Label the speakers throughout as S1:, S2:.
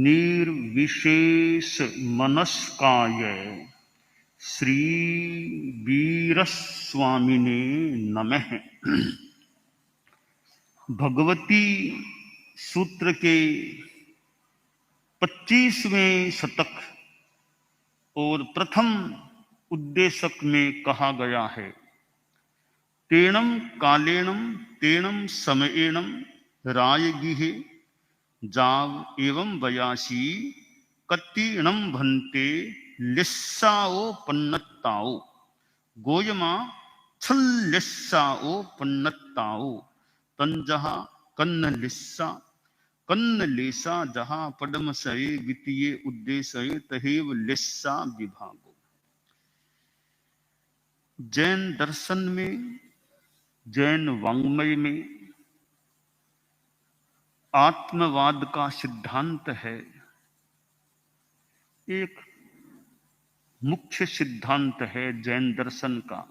S1: निर्विशेष मनस्काय श्री वीरस्वामिने नमः। भगवती सूत्र के 25वें शतक और प्रथम उद्देशक में कहा गया है, तेणम कालेणम तेणम समयेणम रायगिहे जाव एवं वयासी कत्तीणम भन्ते लिस्साओ पन्नत्ताओ गोयमा छल लिस्साओ पन्नत्ताओ तंजहा कन्न लिस्सा कन्न लेसा जहा पदम सये वित्तीय उद्देश्य तहेव लिस्सा विभागो। जैन दर्शन में, जैन वाङ्मय में आत्मवाद का सिद्धांत है, एक मुख्य सिद्धांत है जैन दर्शन का।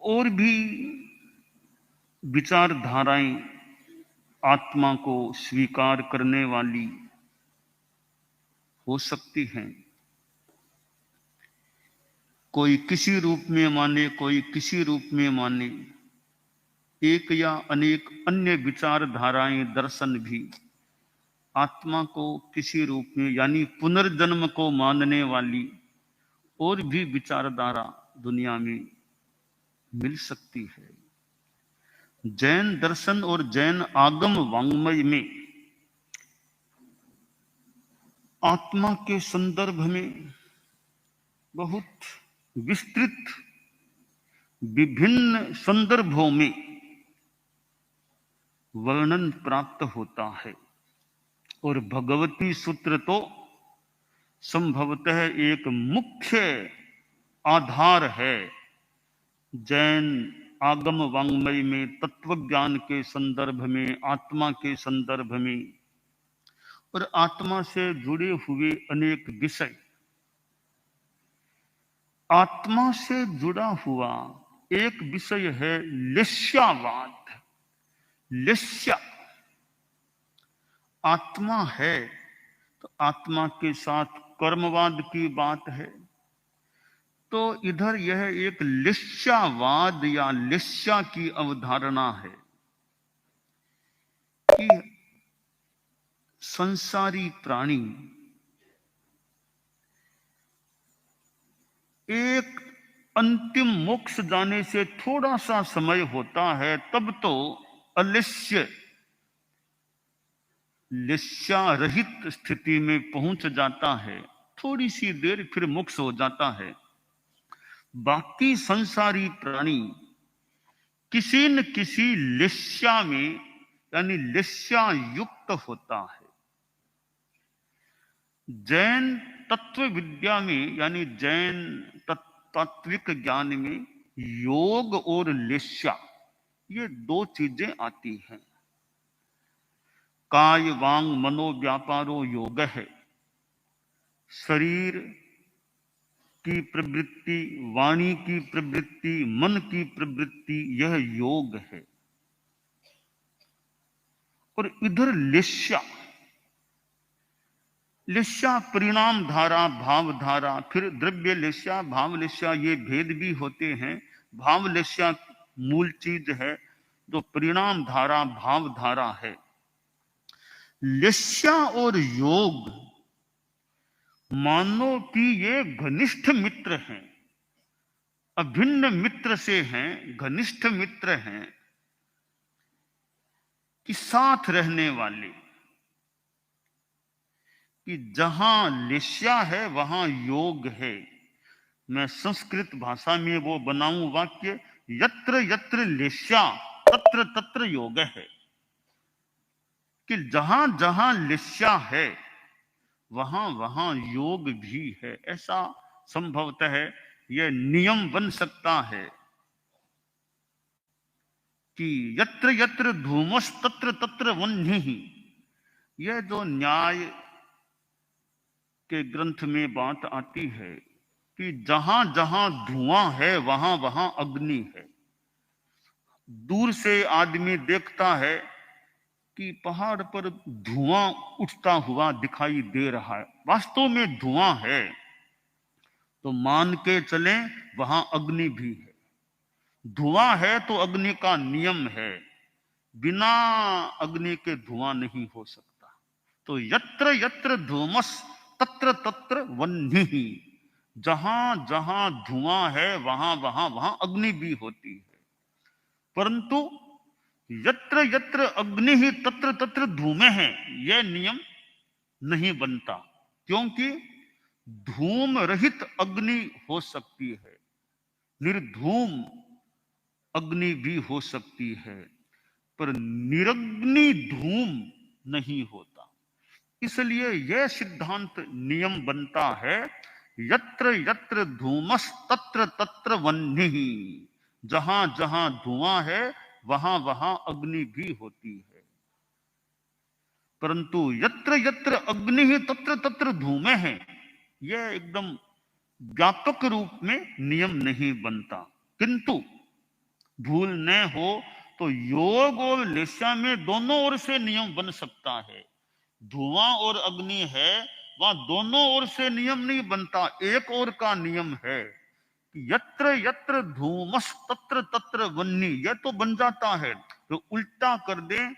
S1: और भी विचारधाराएं आत्मा को स्वीकार करने वाली हो सकती हैं। कोई किसी रूप में माने, कोई किसी रूप में माने। एक या अनेक अन्य विचारधाराएं, दर्शन भी आत्मा को किसी रूप में यानी पुनर्जन्म को मानने वाली और भी विचारधारा दुनिया में मिल सकती है। जैन दर्शन और जैन आगम वाङ्मय में आत्मा के संदर्भ में बहुत विस्तृत विभिन्न संदर्भों में वर्णन प्राप्त होता है। और भगवती सूत्र तो संभवतः एक मुख्य आधार है जैन आगम वाङ्मय में, तत्व ज्ञान के संदर्भ में, आत्मा के संदर्भ में और आत्मा से जुड़े हुए अनेक विषय। आत्मा से जुड़ा हुआ एक विषय है लिस्यावाद। लिस्या आत्मा है तो आत्मा के साथ कर्मवाद की बात है, तो इधर यह एक लिस्यावाद या लिस्या की अवधारणा है कि संसारी प्राणी एक अंतिम मोक्ष जाने से थोड़ा सा समय होता है, तब तो अलिस्य लिस्या रहित स्थिति में पहुंच जाता है, थोड़ी सी देर फिर मोक्ष हो जाता है। बाकी संसारी प्राणी किसी न किसी लिस्या में यानी लिस्या युक्त होता है। जैन तत्व विद्या में यानी जैन तात्विक ज्ञान में योग और लिस्या ये दो चीजें आती हैं। काय वांग मनो व्यापारो योग है, शरीर की प्रवृत्ति, वाणी की प्रवृत्ति, मन की प्रवृत्ति, यह योग है। और इधर लिस्या, लिस्या परिणाम धारा, भाव धारा, फिर द्रव्य लिस्या, भाव लिस्या, ये भेद भी होते हैं। भाव लिस्या मूल चीज है, जो परिणाम धारा, भाव धारा है। लिस्या और योग मानो कि ये घनिष्ठ मित्र हैं, अभिन्न मित्र से हैं, घनिष्ठ मित्र हैं कि साथ रहने वाले, कि जहां लिस्या है वहां योग है। मैं संस्कृत भाषा में वो बनाऊं वाक्य, यत्र यत्र लिस्या तत्र तत्र योग है, कि जहां जहां लिस्या है वहां वहां योग भी है। ऐसा संभवतः यह नियम बन सकता है कि यत्र यत्र धूमस तत्र तत्र वह्निः, यह जो न्याय के ग्रंथ में बात आती है कि जहां जहां धुआं है वहां वहां अग्नि है। दूर से आदमी देखता है कि पहाड़ पर धुआं उठता हुआ दिखाई दे रहा है, वास्तव में धुआं है, तो मान के चलें वहां अग्नि भी है। धुआं है तो अग्नि का नियम है, बिना अग्नि के धुआं नहीं हो सकता। तो यत्र यत्र धूमस तत्र तत्र वह्निः, जहां जहां धुआं है वहां वहां वहां अग्नि भी होती है। परंतु यत्र यत्र अग्नि ही तत्र तत्र धूमे है, यह नियम नहीं बनता, क्योंकि धूम रहित अग्नि हो सकती है, निर्धूम अग्नि भी हो सकती है, पर निरग्नि धूम नहीं होता। इसलिए यह सिद्धांत नियम बनता है, यत्र यत्र धूमस तत्र तत्र वह्निः, जहां जहां धुआं है वहां वहां अग्नि भी होती है। परंतु यत्र यत्र अग्नि ही तत्र तत्र धूमे है, यह एकदम व्यापक रूप में नियम नहीं बनता। किंतु भूल न हो तो योग और लेस्या में दोनों ओर से नियम बन सकता है। धुआं और अग्नि है, वहां दोनों ओर से नियम नहीं बनता, एक ओर का नियम है। यत्र यत्र धूमस तत्र तत्र वह्नि, यह तो बन जाता है। तो उल्टा कर दे,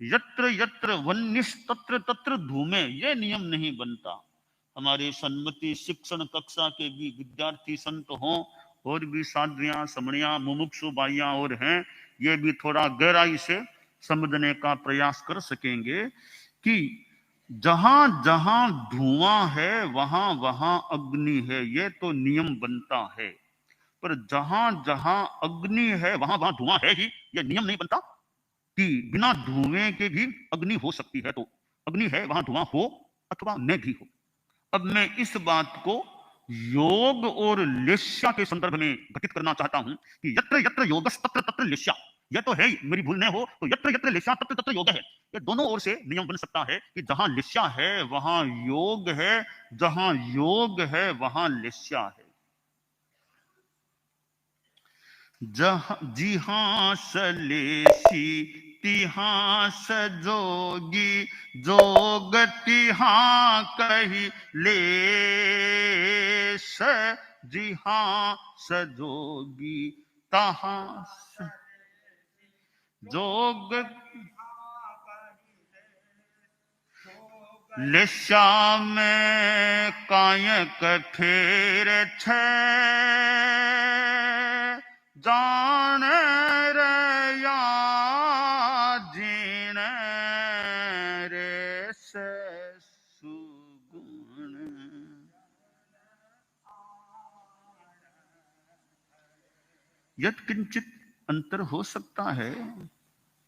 S1: यत्र यत्र वह्निस तत्र तत्र धूमे, यह नियम नहीं बनता। हमारे सन्मति शिक्षण कक्षा के भी विद्यार्थी संत हों और भी साध्वियां समणियां मुमुक्षु बाइयां और हैं, ये भी थोड़ा गहराई से समझने का प्रयास कर सकेंगे कि जहां जहां धुआं है वहां वहां अग्नि है, यह तो नियम बनता है। पर जहां जहां अग्नि है वहां वहां धुआं है ही, यह नियम नहीं बनता कि बिना धुएं के भी अग्नि हो सकती है। तो अग्नि है वहां धुआं हो अथवा न भी हो। अब मैं इस बात को योग और लेस्या के संदर्भ में घटित करना चाहता हूं कि यत्र यत्र योगस तत्र तत्र लेस्या, यह तो है, मेरी भूल न हो तो यत्र यत्र लेस्या तत्र तत्र योग है। ये दोनों ओर से नियम बन सकता है कि जहां लेस्या है वहां योग है, जहां योग है वहां लेस्या है। जिहां सलेसी तिहां सजोगी, जोग तिहां कही लेस, जिहां सजोगी तहां जोग। लेस्या में कायक फेर छे, जान रे या जीण रे से सुगुण। यत्किंचित अंतर हो सकता है,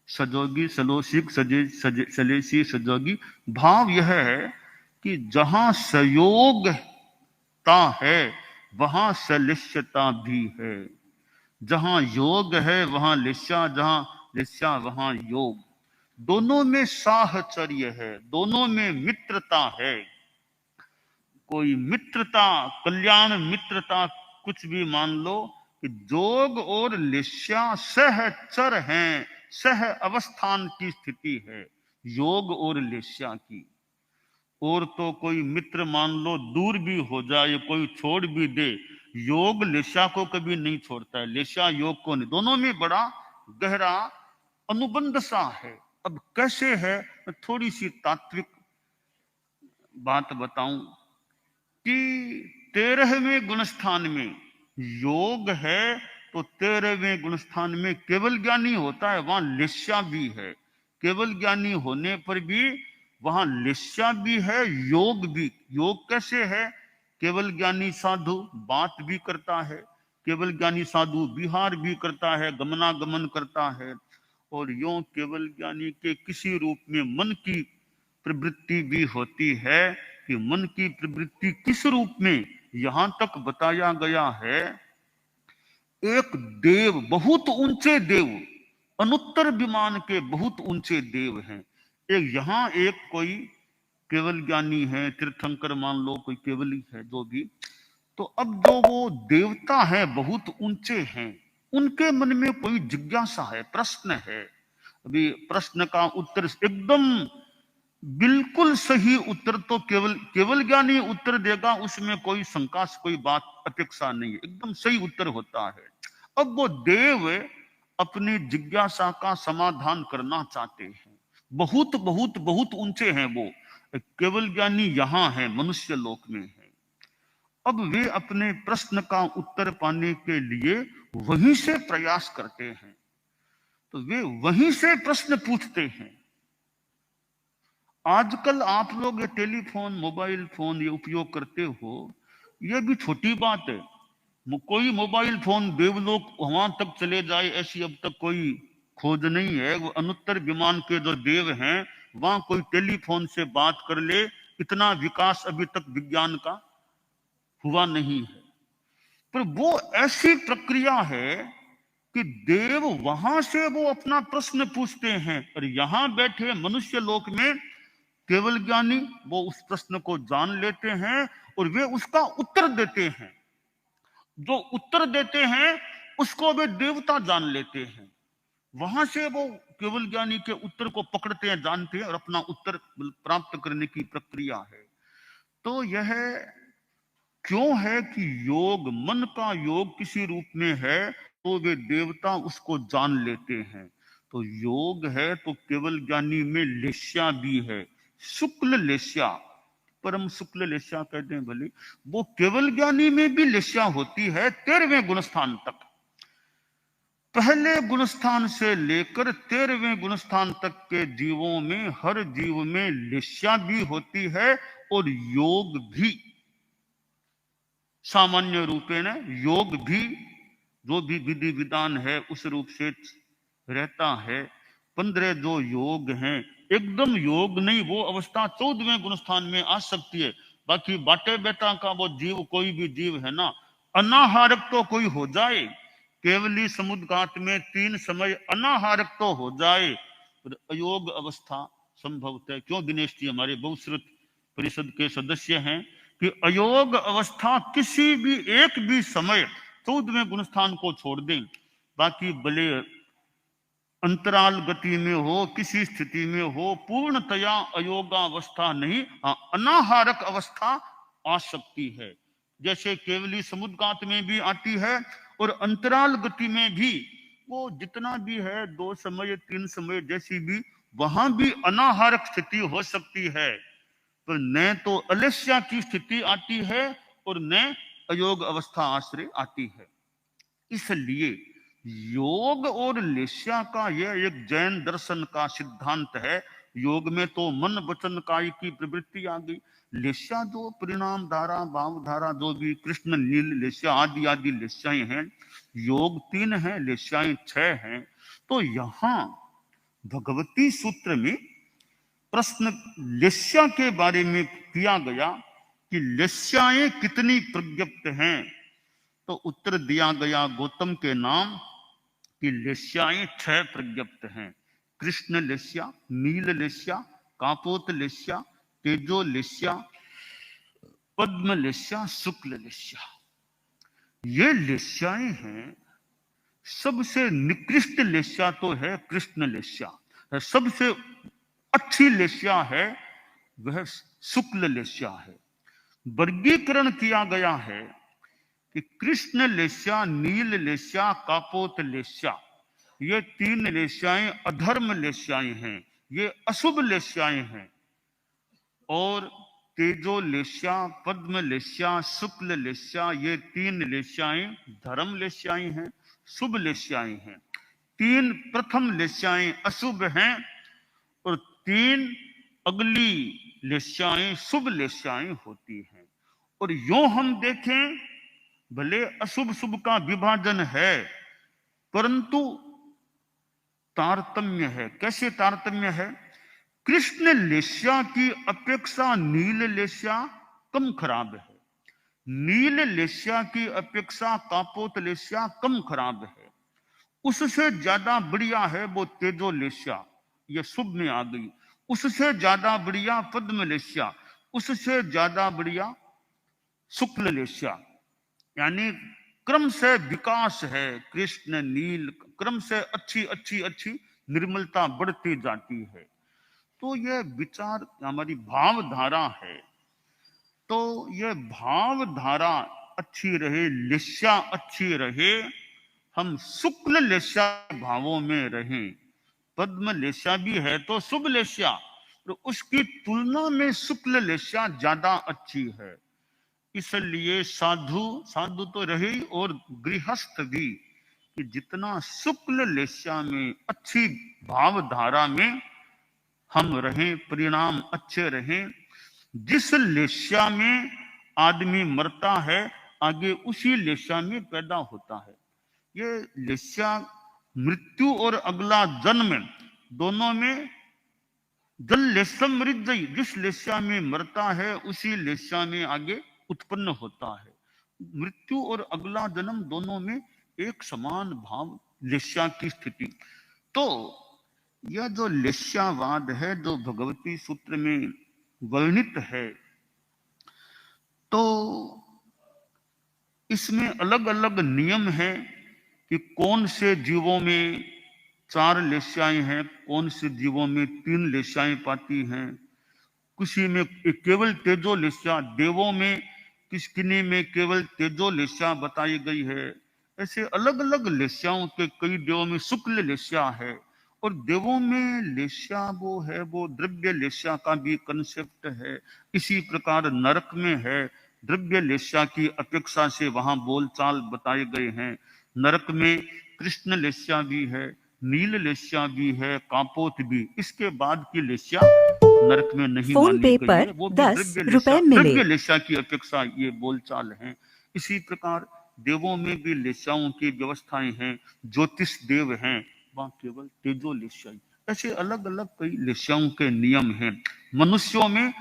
S1: सजोगी सलोशिक सलेसी सजोगी। भाव यह है कि जहां संयोगता है वहां सलिष्यता भी है, जहां योग है वहां लिस्या, जहां लिस्या वहां योग। दोनों में साहचर्य है, दोनों में मित्रता है। कोई मित्रता, कल्याण मित्रता कुछ भी मान लो, कि जोग और लिस्या सहचर हैं, सह अवस्थान की स्थिति है योग और लिस्या की। और तो कोई मित्र मान लो दूर भी हो जाए, कोई छोड़ भी दे, योग लेस्या को कभी नहीं छोड़ता है, लेस्या योग को नहीं। दोनों में बड़ा गहरा अनुबंध सा है। अब कैसे है, मैं थोड़ी सी तात्विक बात बताऊं कि 13वें गुणस्थान में योग है, तो 13वें गुणस्थान में केवल ज्ञानी होता है, वहां लेस्या भी है। केवल ज्ञानी होने पर भी वहां लेस्या भी है, योग भी। योग कैसे है, केवल ज्ञानी साधु बात भी करता है, केवल ज्ञानी साधु विहार भी करता है, गमनागमन करता है। और यूं केवल ज्ञानी के किसी रूप में मन की प्रवृत्ति भी होती है, कि मन की प्रवृत्ति किस रूप में, यहां तक बताया गया है। एक देव, बहुत ऊंचे देव, अनुत्तर विमान के बहुत ऊंचे देव हैं। एक यहां एक कोई केवल ज्ञानी है, तीर्थंकर मान लो, कोई केवली है, जो भी। तो अब जो वो देवता है बहुत ऊंचे हैं, उनके मन में कोई जिज्ञासा है, प्रश्न है। अभी प्रश्न का उत्तर एकदम बिल्कुल सही उत्तर तो केवल ज्ञानी उत्तर देगा, उसमें कोई शंका कोई बात अपेक्षा नहीं है, एकदम सही उत्तर होता है। अब वो देव अपनी जिज्ञासा का समाधान करना चाहते हैं, बहुत बहुत बहुत ऊंचे हैं वो, केवल ज्ञानी यहाँ है, मनुष्य लोक में है। अब वे अपने प्रश्न का उत्तर पाने के लिए वहीं से प्रयास करते हैं, तो वे वहीं से प्रश्न पूछते हैं। आजकल आप लोग ये टेलीफोन, मोबाइल फोन ये उपयोग करते हो, ये भी छोटी बात है। कोई मोबाइल फोन देवलोक वहां तक चले जाए ऐसी अब तक कोई खोज नहीं है। वो अनुत्तर विमान के जो देव हैं वहां कोई टेलीफोन से बात कर ले, इतना विकास अभी तक विज्ञान का हुआ नहीं है। पर वो ऐसी प्रक्रिया है कि देव वहां से वो अपना प्रश्न पूछते हैं, और यहां बैठे मनुष्य लोक में केवल ज्ञानी वो उस प्रश्न को जान लेते हैं और वे उसका उत्तर देते हैं। जो उत्तर देते हैं उसको वे देवता जान लेते हैं। वहां से वो केवल ज्ञानी के उत्तर को पकड़ते हैं, जानते हैं और अपना उत्तर प्राप्त करने की प्रक्रिया है। तो यह क्यों है कि योग, मन का योग किसी रूप में है तो वे देवता उसको जान लेते हैं। तो योग है तो केवल ज्ञानी में लेस्या भी है, शुक्ल लेस्या, परम शुक्ल लेस्या कहते हैं भले, वो केवल ज्ञानी में भी लेस्या होती है 13वें गुणस्थान तक। पहले गुणस्थान से लेकर 13वें गुणस्थान तक के जीवों में हर जीव में लेस्या भी होती है और योग भी। सामान्य रूपेण योग भी, जो भी विधि विधान है उस रूप से रहता है। 15 जो योग हैं, एकदम योग नहीं, वो अवस्था 14वें गुणस्थान में आ सकती है। बाकी बाटे बेटा का वो जीव, कोई भी जीव है ना, अनाहारक तो कोई हो जाए, केवली समुद्घात में 3 समय अनाहारक तो हो जाए, पर अयोग अवस्था संभवतः, क्यों दिनेश जी हमारे बहुश्रुत परिषद के सदस्य हैं, कि अयोग अवस्था किसी भी एक भी समय 14वें गुणस्थान को छोड़ दें, बाकी भले अंतराल गति में हो, किसी स्थिति में हो, पूर्णतया अयोगावस्था नहीं, अनाहारक अवस्था आ सकती है। जैसे केवली समुद्घात में भी आती है और अंतराल गति में भी, वो जितना भी है 2 समय 3 समय जैसी भी, वहां भी अनाहारक स्थिति हो सकती है। पर न तो अलेस्या की स्थिति आती है और न अयोग अवस्था आश्रय आती है। इसलिए योग और लेस्या का यह एक जैन दर्शन का सिद्धांत है। योग में तो मन वचन काय की प्रवृत्ति आ गई, लेस्या जो परिणाम धारा, भाव धारा, जो भी कृष्ण नील लेस्या आदि आदि लेस्याएं हैं, योग 3 है, लेस्याएं 6 हैं। तो यहां भगवती सूत्र में प्रश्न लेस्या के बारे में किया गया कि लेस्याएं कितनी प्रज्ञप्त हैं, तो उत्तर दिया गया गौतम के नाम कि लेस्याएं 6 प्रज्ञप्त हैं। कृष्ण लेस्या, नील लेस्या, कापोत लेस्या, तेजो लेस्या, पद्म लेस्या, शुक्ल लेस्या। ये लेस्याएं हैं। सबसे निकृष्ट लेस्या तो है कृष्ण लेस्या, सबसे अच्छी लेस्या है वह शुक्ल लेस्या है। वर्गीकरण किया गया है कि कृष्ण लेस्या, नील लेस्या, कापोत लेस्या, ये 3 लेस्याएं अधर्म लेस्याएं हैं, ये अशुभ लेस्याएं हैं। और तेजो लेस्या, पद्म लेस्या, शुक्ल लेस्या, ये 3 लेस्याएं धर्म लेस्याएं हैं, शुभ लेस्याएं हैं। 3 प्रथम लेस्याएं अशुभ हैं और 3 अगली लेस्याएं शुभ लेस्याएं होती हैं। और यूं हम देखें, भले अशुभ शुभ का विभाजन है, परंतु तारतम्य है। कैसे तारतम्य है? कृष्ण लेस्या की अपेक्षा नील लेस्या कम खराब है, नील लेस्या की अपेक्षा कापोत लेस्या कम खराब है। उससे ज्यादा बढ़िया है वो तेजो लेस्या, ये शुभ में आ गई। उससे ज्यादा बढ़िया पद्म लेस्या, उससे ज्यादा बढ़िया शुक्ल लेस्या। यानी क्रम से विकास है, कृष्ण नील क्रम से अच्छी अच्छी अच्छी निर्मलता बढ़ती जाती है। तो यह विचार हमारी भावधारा है। तो यह भावधारा अच्छी रहे, लेस्या अच्छी रहे, हम शुक्ल लेस्या भावों में रहें। पद्म लेस्या भी है तो शुभ लेस्या, तो उसकी तुलना में शुक्ल लेस्या ज्यादा अच्छी है। इसलिए साधु साधु तो रहे और गृहस्थ भी, कि जितना शुक्ल लेस्या में अच्छी भावधारा में हम रहें, परिणाम अच्छे रहें। जिस लेस्या में आदमी मरता है, आगे उसी लेस्या में पैदा होता है। ये लेस्या, मृत्यु और अगला जन्म दोनों में जल लेस्यम मृत्यु, जिस लेस्या में मरता है उसी लेस्या में आगे उत्पन्न होता है। मृत्यु और अगला जन्म दोनों में एक समान भाव लेस्या की स्थिति। तो यह जो लेस्यावाद है, जो भगवती सूत्र में वर्णित है, तो इसमें अलग अलग नियम है कि कौन से जीवों में 4 लेस्याएं हैं, कौन से जीवों में 3 लेस्याएं पाती हैं। किसी में केवल तेजो लेस्या, देवों में किन्हीं में केवल तेजो लेस्या बताई गई है। ऐसे अलग अलग लेस्याओं के कई देवों में शुक्ल लेस्या है, और देवों में लेस्या वो है, वो द्रव्य लेस्या का भी कंसेप्ट है। इसी प्रकार नरक में है, द्रव्य लेस्या की अपेक्षा से वहां बोलचाल बताए गए हैं। नरक में कृष्ण लेस्या भी है, नील लेस्या भी है, कापोत भी। इसके बाद की लेस्या नरक में नहीं मानी गई है, वो भी द्रव्य लेस्या की अपेक्षा ये बोलचाल है। इसी प्रकार देवों में भी लेस्याओं की व्यवस्थाएं हैं। ज्योतिष देव हैं, वहां केवल तेजो लेस्या। ऐसे अलग अलग कई लेस्याओं के नियम हैं। मनुष्यों में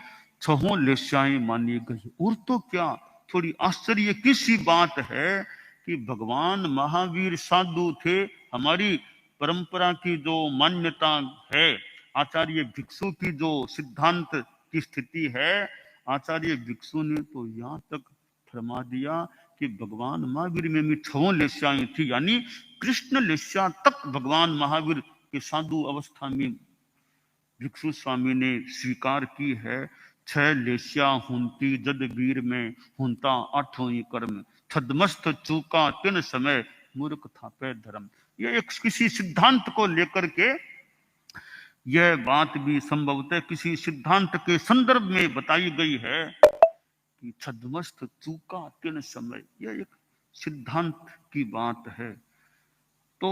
S1: 6 लेस्याएं मानी गई। और तो क्या, थोड़ी आश्चर्य की सी बात है कि भगवान महावीर साधु थे। हमारी परंपरा की जो मान्यता है, आचार्य भिक्षु की जो सिद्धांत की स्थिति है, आचार्य भिक्षु ने तो यहां तक फरमा दिया कि भगवान महावीर में भी 6 लेस्याएं थी, यानी कृष्ण लेस्या तक भगवान महावीर के साधु अवस्था में भिक्षु स्वामी ने स्वीकार की है। 6 लेस्या हुंती जद वीर में, हुंता 8 कर्म, छदमस्त चूका तिन समय, मूर्ख थापे धर्म। ये एक किसी सिद्धांत को लेकर के, यह बात भी संभवतः किसी सिद्धांत के संदर्भ में बताई गई है कि छदमस्त चूका तिन समय, यह एक सिद्धांत की बात है। तो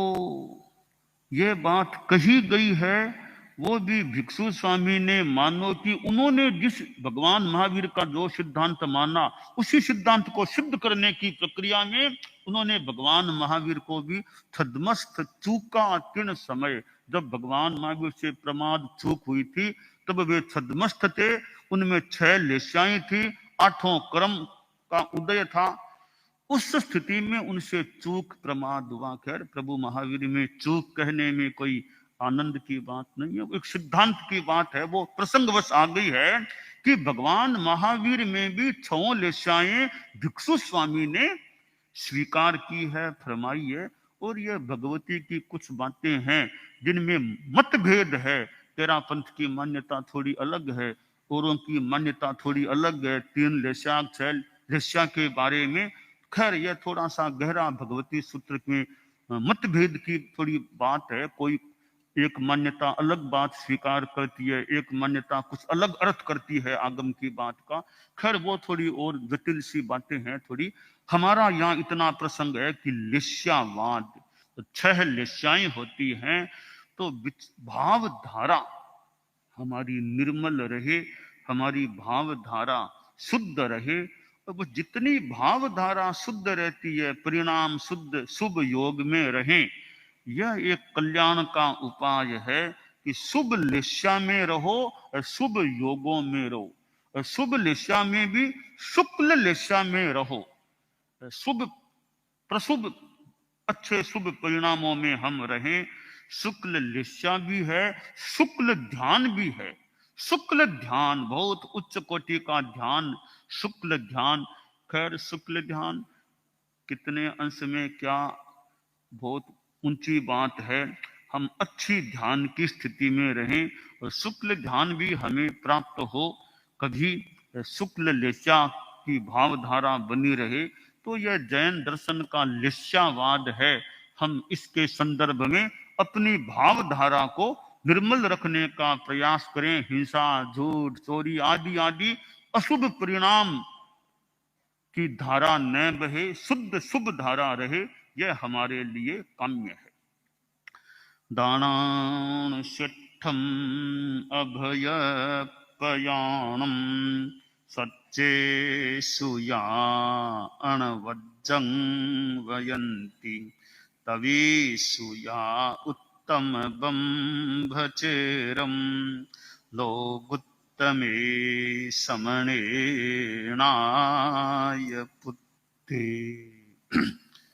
S1: यह बात कही गई है, वो भी भिक्षु स्वामी ने, मानो कि उन्होंने जिस भगवान महावीर का जो सिद्धांत माना, उसी सिद्धांत को सिद्ध करने की प्रक्रिया में उन्होंने भगवान महावीर को भी छद्मस्त चूका तिन समय, जब भगवान महावीर से प्रमाद चूक हुई थी तब वे छद्मस्त थे। उनमें 6 लेस्याएं थी, 8 कर्म का उदय था। उस स्थिति में उनसे चूक प्रमाद हुआ। खैर, प्रभु महावीर में चूक कहने में कोई आनंद की बात नहीं है, एक सिद्धांत की बात है। वो प्रसंगवश आ गई है कि भगवान महावीर में भी 6 लेस्याएं भिक्षु स्वामी ने स्वीकार की है, फरमाई है। और यह भगवती की कुछ बातें हैं जिनमें मतभेद है। तेरा पंथ की मान्यता थोड़ी अलग है, औरों की मान्यता थोड़ी अलग है। 3 लेस्या 6 लेस्या के बारे में। खैर, यह थोड़ा सा गहरा भगवती सूत्र में मतभेद की थोड़ी बात है। कोई एक मान्यता अलग बात स्वीकार करती है, एक मान्यता कुछ अलग अर्थ करती है आगम की बात का। खैर, वो थोड़ी और जटिल सी बातें हैं थोड़ी। हमारा यहाँ इतना प्रसंग है कि लेस्यावाद, तो 6 लेस्याएं होती हैं, तो भावधारा हमारी निर्मल रहे, हमारी भावधारा शुद्ध रहे। अब जितनी भावधारा शुद्ध रहती है, परिणाम शुद्ध शुभ योग में रहें। यह एक कल्याण का उपाय है कि शुभ लेस्या में रहो और शुभ योगों में रहो, और शुभ लेस्या में भी शुक्ल लेस्या में रहो। शुभ प्रशुभ अच्छे शुभ परिणामों में हम रहें। शुक्ल लेस्या भी है, शुक्ल ध्यान भी है। शुक्ल ध्यान बहुत उच्च कोटि का ध्यान, शुक्ल ध्यान। खैर, शुक्ल ध्यान कितने अंश में क्या बहुत ऊंची बात है। हम अच्छी ध्यान की स्थिति में रहें और शुक्ल ध्यान भी हमें प्राप्त हो, कभी शुक्ल लेस्या की भावधारा बनी रहे, तो यह जैन दर्शन का लेस्यावाद है। हम इसके संदर्भ में अपनी भावधारा को निर्मल रखने का प्रयास करें। हिंसा, झूठ, चोरी आदि आदि अशुभ परिणाम की धारा न बहे, शुद्ध शुभ धारा रहे, यह हमारे लिए काम्य है। दानान शिठम अभय पयाणम सच्चे सुया अणवज्जं वयन्ति तवे सुया उत्तम बंभचेरम लोगुत्तमे समणेनाय पुत्ते।